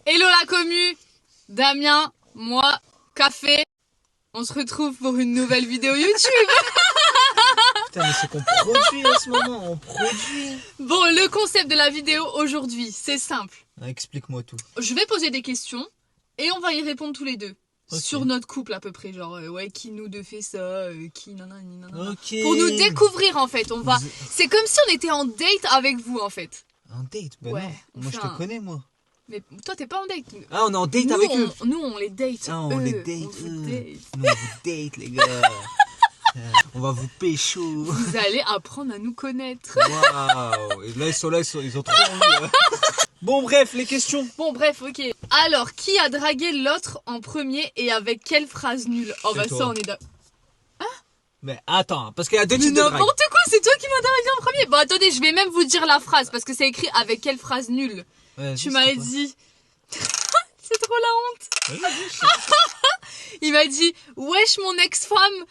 Hello la commu, Damien, moi, Café, on se retrouve pour une nouvelle vidéo YouTube. Putain mais c'est qu'on produit en ce moment, on produit. Bon, le concept de la vidéo aujourd'hui, c'est simple. Explique-moi tout. Je vais poser des questions et on va y répondre tous les deux. Okay. Sur notre couple à peu près, genre ouais, qui nous deux fait ça, qui nanani nanana. Okay. Pour nous découvrir en fait, on va. C'est comme si on était en date avec vous en fait. En date? Ben ouais, non, moi je te connais moi. Mais toi t'es pas en date. Ah on est en date nous, avec eux. Nous on les date. Ah on les date. On vous date. Nous on vous date les gars. On va vous pécho. Vous allez apprendre à nous connaître. Waouh. Et là ils ont trop envie. Hein. Bon bref, les questions. Bon bref, ok. Alors, qui a dragué l'autre en premier et avec quelle phrase nulle? Oh bah ça on est d'accord. Mais attends, parce qu'il y a deux Mais types de drague. n'importe quoi, c'est toi qui m'as dragué en premier. Bon attendez, je vais même vous dire la phrase parce que c'est écrit avec quelle phrase nulle. Ouais, tu m'avais dit... C'est trop la honte. Ouais, il m'a dit, wesh mon ex-femme.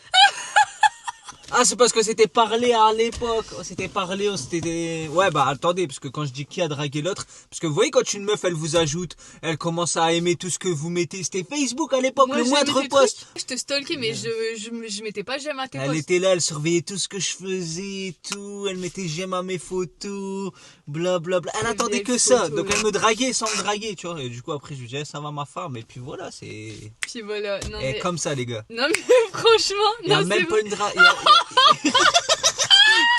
Ah c'est parce que c'était parlé à l'époque. C'était parlé, c'était... Ouais bah attendez, parce que quand je dis qui a dragué l'autre, parce que vous voyez quand une meuf elle vous ajoute, elle commence à aimer tout ce que vous mettez. C'était Facebook à l'époque, le moindre post. Je te stalkais mais je mettais pas j'aime à tes posts. Elle était là, elle surveillait tout ce que je faisais et tout. Elle mettait j'aime à mes photos, blablabla. Elle attendait que ça, donc elle me draguait sans me draguer, tu vois. Et du coup après je lui disais ça va ma femme, et puis voilà, c'est... Puis voilà, non et mais... comme ça les gars. Non mais franchement, il y a non, même pas une drague.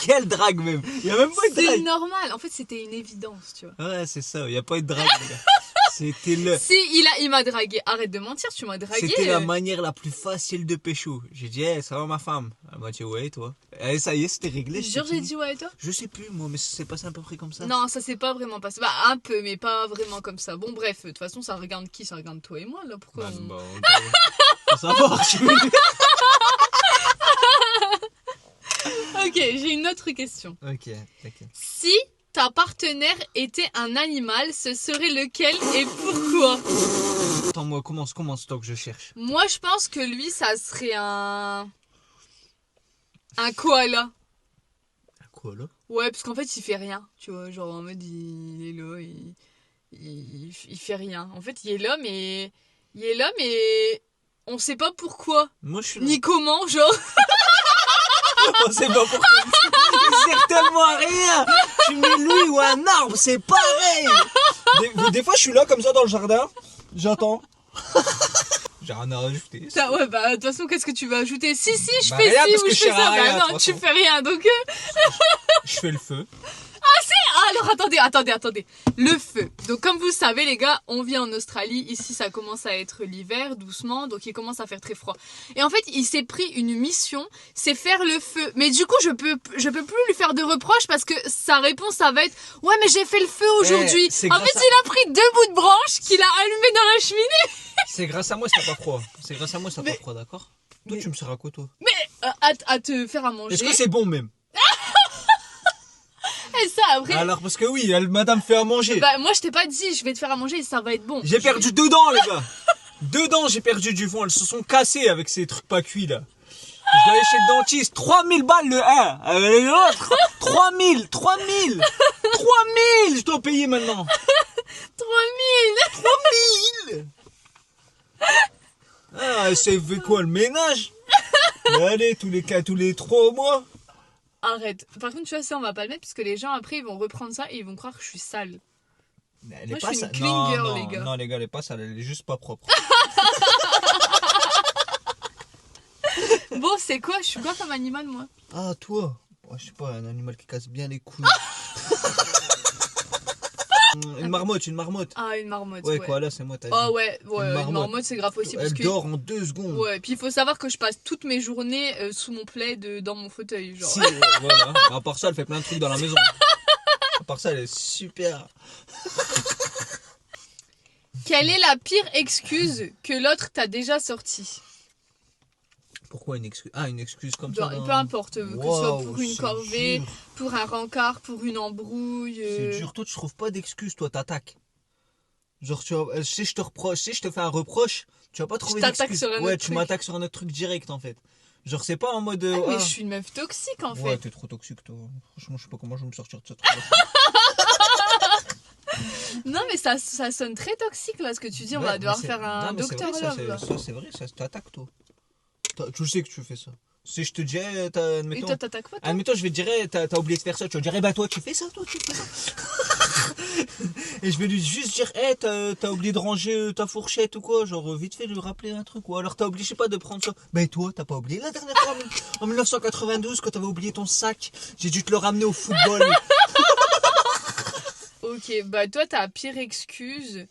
Quelle drague même. Il y a même pas une drague. C'est normal, en fait c'était une évidence, tu vois. Ouais c'est ça, il y a pas une drague les gars. C'était le... Si, il m'a dragué. Arrête de mentir, tu m'as dragué. C'était la manière la plus facile de pécho. J'ai dit, hey, ça va ma femme? Elle m'a dit, ouais, et toi? Et ça y est, c'était réglé. Jure, j'ai dit ouais, et toi? Je sais plus, moi, mais ça s'est passé à peu près comme ça. Non, ça s'est pas vraiment passé. Bah, un peu, mais pas vraiment comme ça. Bon, bref, de toute façon, ça regarde qui? Ça regarde toi et moi, là. Pourquoi Faut savoir, Ok, j'ai une autre question. Ok. Si ta partenaire était un animal, ce serait lequel et pourquoi? Attends, moi, commence, tant que je cherche. Moi, je pense que lui, ça serait un koala. Un koala? Ouais, parce qu'en fait, il fait rien. Tu vois, genre en mode, il est là, il fait rien. En fait, il est là, mais on sait pas pourquoi. Moi, je suis ni comment, genre. On sait pas pourquoi. Il sert tellement à rien. Tu mets lui ou un arbre, c'est pareil. Des fois, je suis là comme ça dans le jardin. J'attends. J'ai rien à rajouter. Ça, ouais, bah, de toute façon, qu'est-ce que tu vas ajouter? Si, je bah, fais rien, ci parce ou que je fais ça. rien, Bah non, tu fais rien, donc... Je fais le feu. Alors, attendez. Le feu. Donc, comme vous le savez, les gars, on vit en Australie. Ici, ça commence à être l'hiver, doucement. Donc, il commence à faire très froid. Et en fait, il s'est pris une mission, c'est faire le feu. Mais du coup, je peux plus lui faire de reproches parce que sa réponse, ça va être « Ouais, mais j'ai fait le feu aujourd'hui. » En fait, il a pris 2 bouts de branche qu'il a allumé dans la cheminée. C'est grâce à moi, ça n'a pas froid. C'est grâce à moi, ça n'a pas froid, d'accord? Toi, tu me sers à quoi, toi? Mais, à te faire à manger. Est-ce que c'est bon, même? Et ça, après... Alors, parce que oui, madame fait à manger. Bah, moi, je t'ai pas dit, je vais te faire à manger et ça va être bon. J'ai perdu 2 dents, les gars. 2 dents, j'ai perdu du fond. Elles se sont cassées avec ces trucs pas cuits, là. Je vais aller chez le dentiste. 3000 balles le 1. Avec l'autre. 3000. Je dois payer maintenant. 3000. Ah, c'est fait quoi, le ménage? Mais allez, tous les 3 mois. Arrête. Par contre, tu vois, ça, on va pas le mettre parce que les gens, après, ils vont reprendre ça et ils vont croire que je suis sale. Mais moi, je suis une clean girl, les gars. Non, les gars, elle est pas sale, elle est juste pas propre. Bon, c'est quoi? Je suis quoi comme animal, moi? Ah, toi? Oh, je sais pas, un animal qui casse bien les couilles. Une marmotte. Ah, une marmotte. Ouais, quoi, là, c'est moi, t'as dit. Oh, ouais, une marmotte, c'est grave possible. Elle dort en 2 secondes. Ouais, puis il faut savoir que je passe toutes mes journées sous mon plaid dans mon fauteuil, genre. Si, voilà. À part ça, elle fait plein de trucs dans la maison. À part ça, elle est super. Quelle est la pire excuse que l'autre t'a déjà sortie? Pourquoi une excuse? Ah, une excuse comme ça. Peu importe, que ce soit pour une corvée, pour un rencard, pour une embrouille. C'est dur, toi tu trouves pas d'excuses, toi t'attaques. Genre tu vois, si je te fais un reproche, tu vas pas trouver d'excuses. Ouais, tu m'attaques sur un autre truc direct en fait. Genre c'est pas en mode... mais je suis une meuf toxique en fait. Ouais, t'es trop toxique toi. Franchement, je sais pas comment je vais me sortir de ce truc. Non, mais ça sonne très toxique là ce que tu dis. On va devoir faire un docteur love. Là. Ça, c'est vrai, ça t'attaque, toi. Tu sais que tu fais ça. Si je te disais, Et admettons. toi, t'attaques quoi toi Admettons, je vais te dire, t'as oublié de faire ça. Tu vas dire, bah toi, tu fais ça, toi, tu fais ça. Et je vais lui juste dire, t'as oublié de ranger ta fourchette ou quoi. Genre, vite fait, lui rappeler un truc. Ou alors, t'as oublié, je sais pas, de prendre ça. Bah, toi, t'as pas oublié. La dernière fois, en 1992, quand t'avais oublié ton sac, j'ai dû te le ramener au football. Ok, bah toi, ta pire excuse.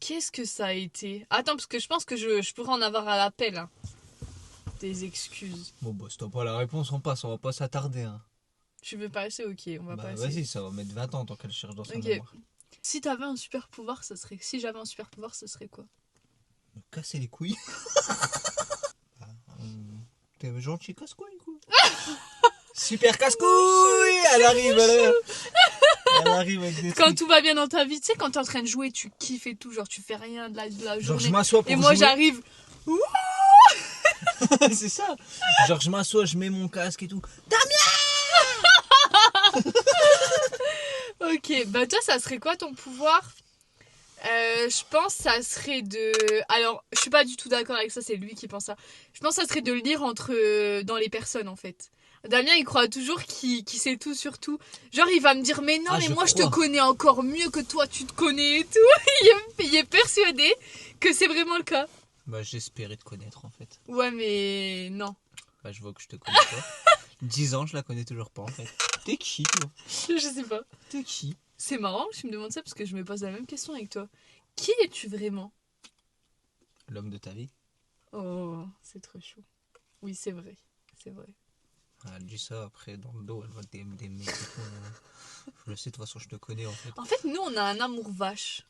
Qu'est-ce que ça a été? Attends, parce que je pense que je pourrais en avoir à l'appel. Hein. Des excuses. Bon, bah, si t'as pas la réponse, on passe. On va pas s'attarder. Hein. Tu veux passer? Ok, on va Bah, passer. vas-y, ça va mettre 20 ans tant qu'elle cherche dans son Ok. mémoire. Si t'avais un super pouvoir, ça serait. Si j'avais un super pouvoir, ce serait quoi? Me casser les couilles. Bah, t'es gentil casse-couille, quoi. Super casse-couille. Elle arrive, elle arrive avec des Quand trucs. tout va bien dans ta vie, tu sais, quand t'es en train de jouer, tu kiffes et tout, genre tu fais rien de la Genre, journée. je m'assois pour Et moi, jouer. j'arrive. C'est ça. Genre, je m'assois, je mets mon casque et tout. Ok, bah toi, ça serait quoi ton pouvoir? Je pense ça serait de... Alors, je suis pas du tout d'accord avec ça, c'est lui qui pense ça. Je pense que ça serait de lire dans les personnes, en fait. Damien, il croit toujours qu'il sait tout sur tout. Genre, il va me dire, mais non, Ah, mais je moi, je te crois. connais encore mieux que toi, tu te connais et tout. Il est persuadé que c'est vraiment le cas. Bah, j'espérais te connaître, en fait. Ouais, mais non. Bah, je vois que je te connais pas. 10 ans, je la connais toujours pas, en fait. T'es qui, toi? Je sais pas. T'es qui? C'est marrant que tu me demandes ça parce que je me pose la même question avec toi. Qui es-tu vraiment? L'homme de ta vie? Oh, c'est trop chaud. Oui, c'est vrai. C'est vrai. Elle dit ça, après, dans le dos, elle voit des mecs et tout. Je le sais, de toute façon, je te connais, en fait. En fait, nous, on a un amour vache.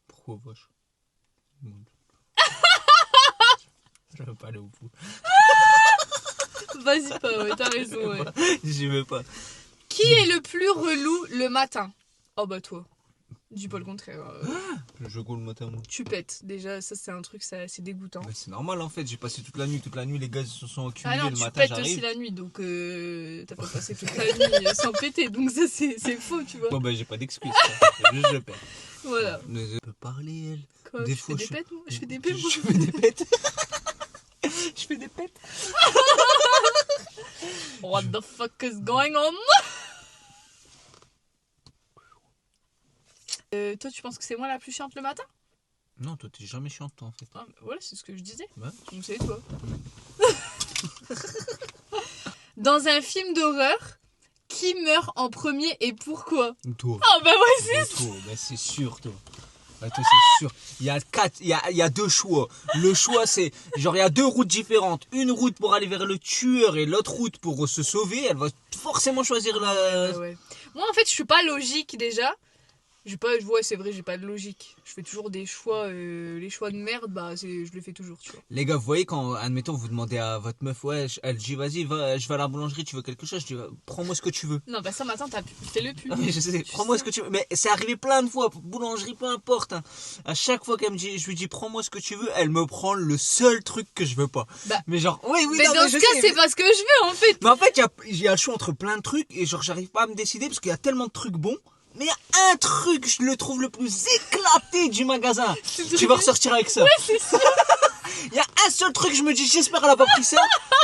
Pourquoi, vache? Je veux pas aller au bout. Vas-y pas, ouais, t'as raison, ouais. J'y vais pas. Qui est le plus relou le matin? Oh bah toi. Dis pas le contraire. Je go le matin, moi. Tu pètes. Déjà, ça c'est un truc, c'est dégoûtant. Mais c'est normal, en fait. J'ai passé toute la nuit. Toute la nuit, les gars se sont Ah accumulés. non, Le tu matin, pètes aussi j'arrive. la nuit, donc t'as pas passé toute la nuit sans péter, donc ça c'est faux, tu vois. Bon, bah, j'ai pas d'excuses. quoi. Juste, je pète. Voilà. Mais elle peut parler, elle. Quoi, Des je fois, fais des je- pètes, moi? Je fais des pètes, moi. Je fais des pètes. Je fais des pètes. What the fuck is going on? Toi, tu penses que c'est moi la plus chiante le matin? Non, toi, t'es jamais chiante, toi, en fait. Ah, bah, voilà, c'est ce que je disais. Ouais. Donc c'est toi. Dans un film d'horreur, qui meurt en premier et pourquoi? Toi. Ah bah ouais, c'est Toi, bah, c'est sûr, toi. Bah, toi, c'est sûr. Il y a deux choix. Le choix, c'est, genre, il y a deux routes différentes. Une route pour aller vers le tueur et l'autre route pour se sauver. Elle va forcément choisir la... ouais. Moi, en fait, je suis pas logique déjà. Ouais, c'est vrai, j'ai pas de logique. Je fais toujours des choix, les choix de merde, bah, je les fais toujours, tu vois. Les gars, vous voyez quand, admettons, vous demandez à votre meuf, ouais, elle dit, vas-y, je vais à la boulangerie, tu veux quelque chose? Je dis, prends-moi ce que tu veux. Non, bah ça, maintenant, fais-le plus. Ah, mais je sais, prends-moi ce que tu veux. Mais c'est arrivé plein de fois, boulangerie, peu importe. Hein. À chaque fois qu'elle me dit, je lui dis, prends-moi ce que tu veux, elle me prend le seul truc que je veux pas. Bah, mais genre, oui, mais non, dans mais ce je cas, sais, c'est pas ce que je veux, en fait. Mais en fait, il y a le choix entre plein de trucs et genre, j'arrive pas à me décider parce qu'il y a tellement de trucs bons. Mais il y a un truc, je le trouve le plus éclaté du magasin. Tu vas ressortir avec ça. Ouais, c'est sûr, Il y a un seul truc, je me dis, j'espère qu'elle a pas pris ça.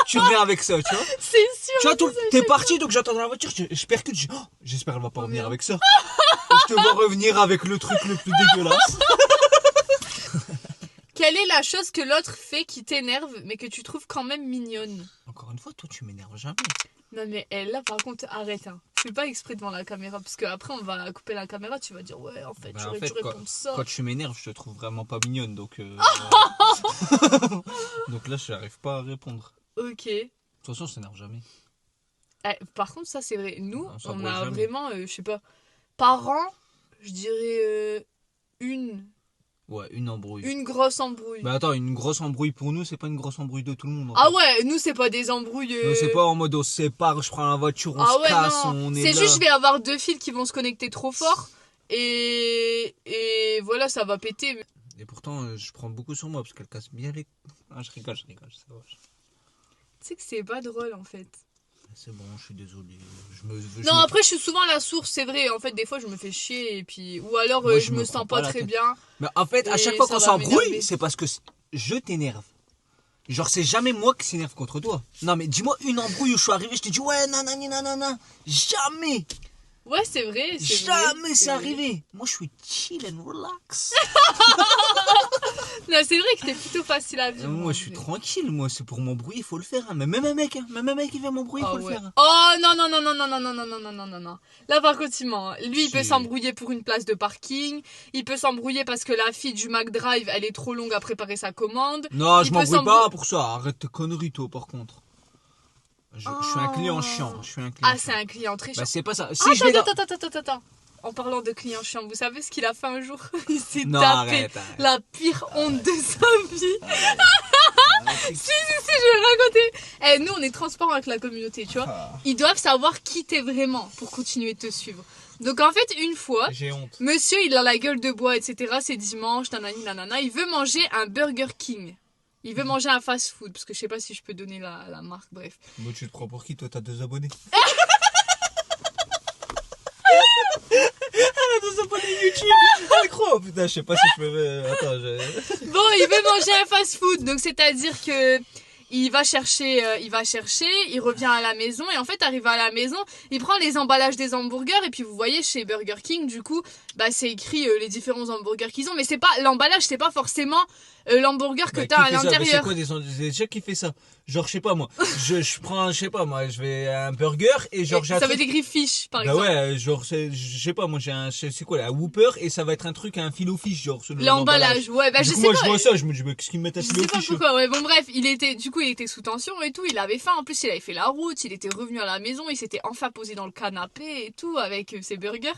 Tu reviens avec ça, tu vois. c'est sûr. Tu vois, t'es parti, donc j'attends dans la voiture, je percute, je dis, oh, j'espère qu'elle va pas Oh, revenir merde. avec ça. Et je te vois revenir avec le truc le plus dégueulasse. Quelle est la chose que l'autre fait qui t'énerve, mais que tu trouves quand même mignonne? Encore une fois, toi, tu m'énerves jamais. Non, mais là, par contre, arrête, hein. Fais pas exprès devant la caméra, parce qu'après, on va couper la caméra, tu vas dire, ouais, en fait, Bah, j'aurais en fait, dû répondre ça. Quand tu m'énerves, je te trouve vraiment pas mignonne, donc... donc là, je n'arrive pas à répondre. Ok. De toute façon, je t'énerve jamais. Par contre, ça, c'est vrai. Nous, Non, ça on brûle a jamais. vraiment, je sais pas, par an, je dirais une Ouais, une embrouille. grosse embrouille. Mais attends, une grosse embrouille pour nous, c'est pas une grosse embrouille de tout le monde. En Ah fait. ouais, nous, c'est pas des embrouilles. Non, c'est pas en mode on se sépare, je prends la voiture, on Ah se ouais, casse, non. on est C'est là. juste, je vais avoir deux fils qui vont se connecter trop fort. Et voilà, ça va péter. Et pourtant, je prends beaucoup sur moi parce qu'elle casse bien les... Ah, je rigole, ça va. Tu sais que c'est pas drôle, en fait. C'est bon, je suis désolé. Non, après, je suis souvent la source, c'est vrai. En fait, des fois, je me fais chier. Et puis... Ou alors, Moi, je me sens prends pas la très tête. bien. Mais en fait, à Et chaque fois ça qu'on va s'embrouille, m'énerver. c'est parce que je t'énerve. Genre, c'est jamais moi qui s'énerve contre toi. Non, mais dis-moi une embrouille où je suis arrivé, je te dis ouais, nanani, nanana. Jamais. Ouais, c'est vrai. Jamais c'est vrai. arrivé. Moi, je suis chill and relax. Non, c'est vrai que t'es plutôt facile à vivre. Moi, en je suis vrai. tranquille. Moi, c'est pour m'embrouiller, il faut le faire. Hein. Mais même un mec, il vient m'embrouiller, il Ah faut le ouais. faire. Hein. Oh non, non, non, non, non, non, non, non, non, non, non, non, non. Là, par contre, il ment. Lui, il peut Si. s'embrouiller pour une place de parking. Il peut s'embrouiller parce que la fille du McDrive, elle est trop longue à préparer sa commande. Non, Il je peut m'embrouille s'embrouiller- pas pour ça. Arrête tes conneries, toi, par contre. Je suis un client chiant. Je suis un client Ah, c'est chiant. un client très chiant. Bah, c'est pas ça. Ah, Si je vais dans... attends. En parlant de client chiant, vous savez ce qu'il a fait un jour? Il s'est Non, tapé arrête. la pire honte de sa vie. Si, je vais raconter. Eh, nous, on est transparent avec la communauté, tu vois. Ils doivent savoir qui t'es vraiment pour continuer de te suivre. Donc, en fait, une fois, J'ai honte. monsieur, il a la gueule de bois, etc. C'est dimanche, nanani, nanana. Il veut manger un Burger King. Il veut manger un fast-food, parce que je sais pas si je peux donner la marque, bref. Moi, tu te prends pour qui? Toi, t'as 2 abonnés. 2 abonnés YouTube. Elle croit. Oh, putain, je sais pas si je peux. Attends, Bon, il veut manger un fast-food, donc c'est-à-dire que il va chercher, il revient à la maison et en fait, arrivé à la maison, il prend les emballages des hamburgers et puis vous voyez chez Burger King, du coup, bah c'est écrit les différents hamburgers qu'ils ont, mais c'est pas l'emballage, c'est pas forcément l'hamburger que t'as à C'est l'intérieur. quoi des gens qui fait ça? Genre, je sais pas moi. Je prends, je sais pas moi, je vais à un burger et genre j'ai un Ça veut truc. écrit fish, par Bah exemple. ouais, genre, je sais pas, moi j'ai un. C'est quoi là? Un Whopper et ça va être un truc, un filet fish, genre. Sur L'emballage, ouais, bah Du je coup, sais moi pas. je vois ça, je me dis, mais qu'est-ce qu'ils me mettent un Je filet sais pas fish? pourquoi, ouais, bon bref, il était sous tension et tout, il avait faim, en plus il avait fait la route, il était revenu à la maison, il s'était enfin posé dans le canapé et tout avec ses burgers.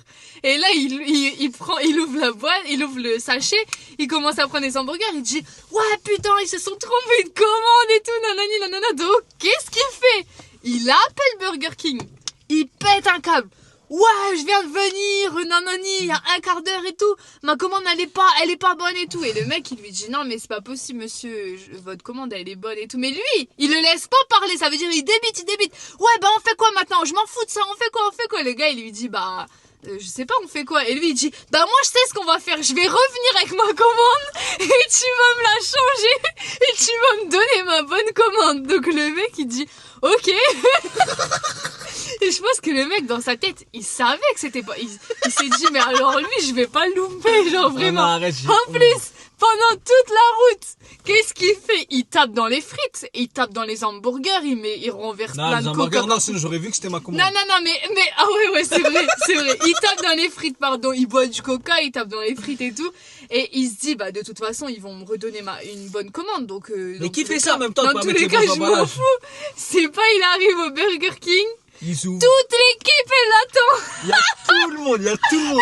Et là, il ouvre la boîte, il ouvre le sachet, il commence à prendre les hamburgers, il dit, ouais putain, ils se sont trompés de commande et tout, nanani nanana, donc qu'est-ce qu'il fait? Il appelle Burger King, il pète un câble. Ouais, je viens de venir, nanani, il y a un quart d'heure et tout. Ma commande, elle est pas bonne et tout. Et le mec, il lui dit, non, mais c'est pas possible, monsieur, votre commande, elle est bonne et tout. Mais lui, il le laisse pas parler, ça veut dire, il débite. Ouais, bah, on fait quoi maintenant? Je m'en fous de ça, on fait quoi? Le gars, il lui dit, bah, je sais pas, on fait quoi? Et lui, il dit, bah, moi, je sais ce qu'on va faire, je vais revenir avec ma commande, et tu vas me la changer, et tu vas me donner ma bonne commande. Donc, le mec, il dit, ok. Et je pense que le mec, dans sa tête, il savait que c'était pas... Il s'est dit, mais alors lui, je vais pas le louper, genre vraiment. Non, arrête, En plus, pendant toute la route, qu'est-ce qu'il fait? Il tape dans les frites, il tape dans les hamburgers, il renverse Non, plein les de hamburgers, coca. non, sinon j'aurais vu que c'était ma commande. Non, mais, ah ouais, c'est vrai. Il tape dans les frites, pardon, il boit du coca, il tape dans les frites et tout. Et il se dit, bah, de toute façon, ils vont me redonner une bonne commande, donc, Mais dans qui tous fait les ça cas- en même temps? Dans pas tous mettre les les cas, bons je m'en emballages. fous. C'est pas, il arrive au Burger King, Ils s'ouvrent. toute l'équipe, elle l'attend. Il y a tout le monde, il y a tout le monde.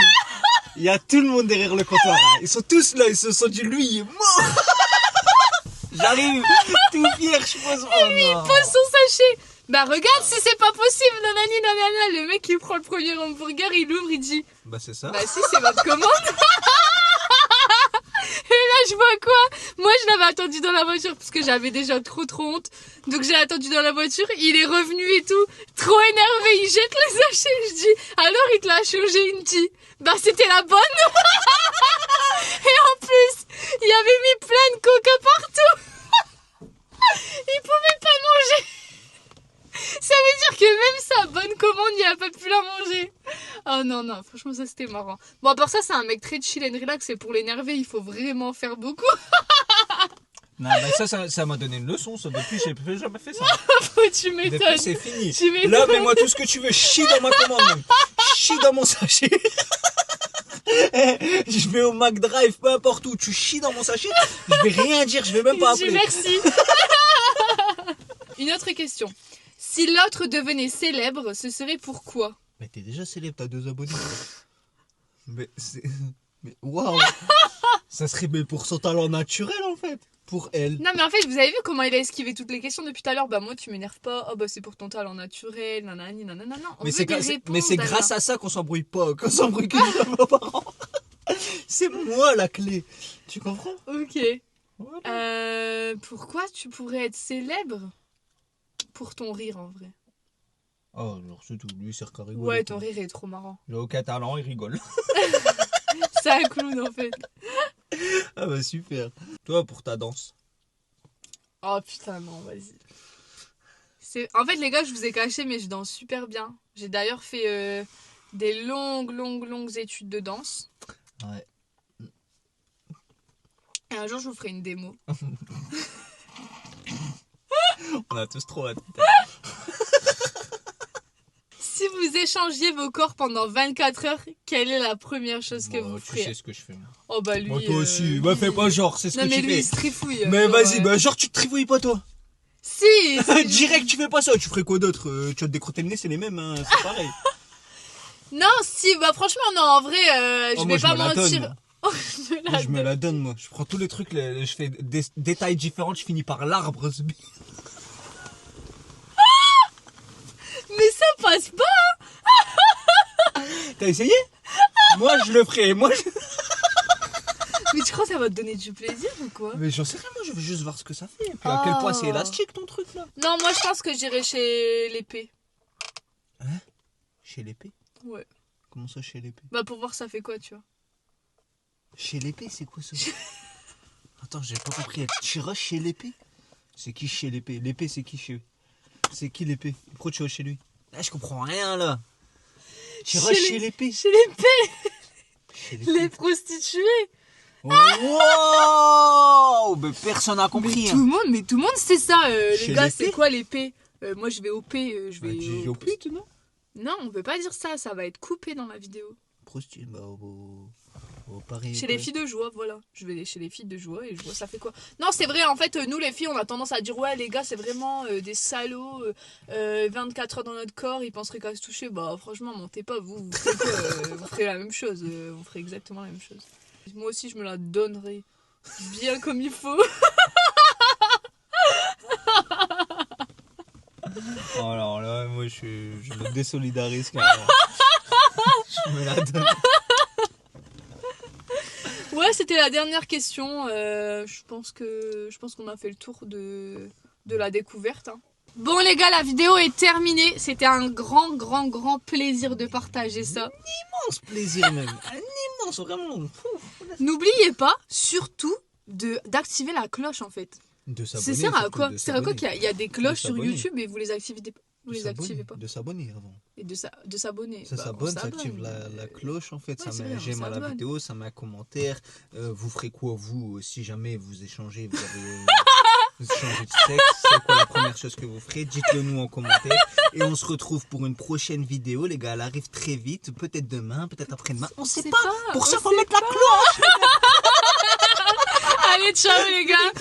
Il y a tout le monde derrière le comptoir. Hein. Ils sont tous là, ils se sont dit, lui, il est mort. J'arrive, tout fier, je pose. Oh non. Pose son sachet. Bah regarde si c'est pas possible, nanani nanana. Le mec il prend le premier hamburger, il ouvre, il dit, Bah c'est ça. bah si c'est votre commande. Et là je vois quoi? Moi je l'avais attendu dans la voiture parce que j'avais déjà trop honte. Donc j'ai attendu dans la voiture, il est revenu et tout, trop énervé, il jette le sachet. Je dis, alors il te l'a changé, il me dit, bah c'était la bonne. Et en plus, il avait mis plein de coca partout. Il pouvait pas manger. Ça veut dire que même sa bonne commande, il a pas pu la manger. Oh non, franchement ça c'était marrant. Bon à part ça, c'est un mec très chill and relax et pour l'énerver, il faut vraiment faire beaucoup. Non, bah ça m'a donné une leçon. Ça, depuis, j'ai jamais fait ça. Tu Depuis, m'étonnes. c'est fini. Tu m'étonnes. Là, mets-moi tout ce que tu veux. Chie dans ma commande, même. Chie dans mon sachet. Je vais au McDrive, peu importe où. Tu chies dans mon sachet. Je vais rien dire. Je vais même pas Je dis appeler. merci. Une autre question. Si l'autre devenait célèbre, ce serait pourquoi? Mais t'es déjà célèbre, t'as 2 abonnés. Mais c'est. Mais waouh! Ça serait mais pour son talent naturel en fait. Pour elle. Non mais en fait, vous avez vu comment il a esquivé toutes les questions depuis tout à l'heure? Bah moi tu m'énerves pas. Oh bah c'est pour ton talent naturel. Nanani nanana. On Mais veut c'est des gra- c'est- réponses, mais c'est Damien. grâce à ça qu'on s'embrouille pas. Qu'on s'embrouille que avec nos parents. C'est moi la clé. Tu comprends? Ok. Voilà. Pourquoi tu pourrais être célèbre? Pour ton rire en vrai. Oh, genre c'est tout. Lui, il sert qu'à rigoler. Ouais, ton rire est trop marrant. J'ai aucun talent, il rigole. C'est un clown en fait. Ah bah super. Toi, pour ta danse. Oh putain, non, vas-y. En fait, les gars, je vous ai caché, mais je danse super bien. J'ai d'ailleurs fait des longues études de danse. Ouais. Et un jour, je vous ferai une démo. On a tous trop hâte. Si vous échangiez vos corps pendant 24 heures, quelle est la première chose que vous Tu feriez? sais ce que je fais, moi. Oh bah lui... Moi, toi aussi. Bah, fais pas genre, c'est ce Non que mais tu lui, fais. il se trifouille. Mais genre, vas-y, bah genre tu te trifouilles pas toi. Si Direct tu fais pas ça, tu ferais quoi d'autre? Tu vas te décrotter le nez, c'est les mêmes, hein, c'est pareil. Non, si, bah franchement, non, en vrai, je Oh, moi, vais pas me la donne, mentir. moi. Oh, je me Moi, la je me donne. la donne moi. Je prends tous les trucs, je fais des détails différents, je finis par l'arbre. Mais ça passe pas. T'as essayé? Moi je le ferai, Mais tu crois que ça va te donner du plaisir ou quoi? Mais j'en sais rien, moi je veux juste voir ce que ça fait. Et puis à quel point c'est Oh. élastique ton truc là. Non, moi je pense que j'irai chez l'épée. Chez l'épée? Ouais. Comment ça chez l'épée? Bah pour voir ça fait quoi, tu vois. Chez l'épée, c'est quoi ça? Attends, j'ai pas compris. Tu iras chez l'épée? C'est qui chez l'épée? L'épée, c'est qui chez... C'est qui l'épée? Pourquoi tu vas chez lui? Là, je comprends rien là. Tu iras chez l'épée? Chez l'épée, Chez les prostituées. Wow! Mais personne n'a compris. Mais tout le monde sait ça, Chez les gars, l'épée c'est quoi l'épée? Moi je vais au P, je vais... Tu dis au pute, non? Non, on peut pas dire ça, ça va être coupé dans la vidéo. Prostituée, bah au Paris. Chez les filles de joie, voilà. Je vais chez les filles de joie et je vois ça fait quoi. Non, c'est vrai, en fait, nous les filles, on a tendance à dire ouais, les gars, c'est vraiment des salauds. 24 heures dans notre corps, ils penseraient qu'à se toucher. Bah, franchement, mentez pas, vous ferez quoi vous ferez la même chose. Vous ferez exactement la même chose. Moi aussi, je me la donnerai bien comme il faut. Oh, alors là, moi je me désolidarise carrément. Je me la donne. Ouais, c'était la dernière question. Je pense qu'on a fait le tour de la découverte. Hein. Bon les gars, la vidéo est terminée. C'était un grand plaisir de partager ça. Immense plaisir même. Un immense, vraiment. N'oubliez pas, surtout, d'activer la cloche en fait. De Ça s'abonner. sert à surtout, quoi? de Ça sert à quoi s'abonner. qu'il y a des cloches sur s'abonner. YouTube et vous les activez pas? Vous De les s'abonner, activez pas? De s'abonner avant. Et de s'abonner. Ça Bah, on s'abonne, ça active s'abonne. la cloche en fait, Ouais, ça c'est met vrai, on j'aime à la s'abonne. vidéo, ça met un commentaire. Vous ferez quoi vous si jamais vous échangez, vous avez vous échangez de sexe, c'est quoi la première chose que vous ferez? Dites-le nous en commentaire. Et on se retrouve pour une prochaine vidéo, les gars. Elle arrive très vite, peut-être demain, peut-être après-demain. On sait pas. Pour ça, faut mettre la cloche. Allez, ciao les gars!